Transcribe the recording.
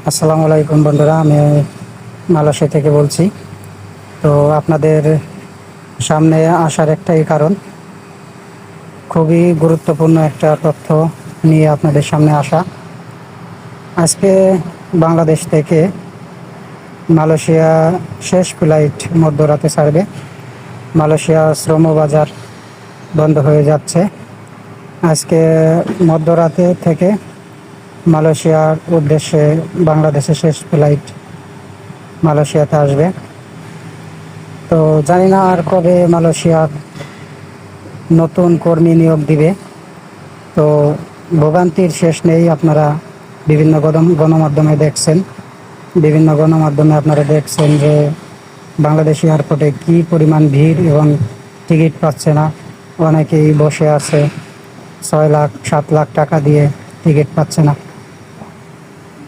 আসসালামু আলাইকুম বন্ধুরা, আমি মালয়েশিয়া থেকে বলছি। তো আপনাদের সামনে আসার একটাই কারণ, খুবই গুরুত্বপূর্ণ একটা তথ্য নিয়ে আপনাদের সামনে আসা। আজকে বাংলাদেশ থেকে মালয়েশিয়া শেষ ফ্লাইট মধ্যরাতে ছাড়বে। মালয়েশিয়া শ্রম বাজার বন্ধ হয়ে যাচ্ছে। আজকে মধ্যরাতে থেকে মালয়েশিয়ার উদ্দেশ্যে বাংলাদেশের শেষ ফ্লাইট মালয়েশিয়াতে আসবে। তো জানি না আর কবে মালয়েশিয়া নতুন কর্মী নিয়োগ দিবে। তো ভোগান্তির শেষ নেই। আপনারা বিভিন্ন গণমাধ্যমে দেখছেন, আপনারা দেখছেন যে বাংলাদেশ এয়ারপোর্টে কি পরিমাণ ভিড় এবং টিকিট পাচ্ছে না। অনেকেই বসে আছে 6 লাখ 7 লাখ টাকা দিয়ে টিকিট পাচ্ছে না।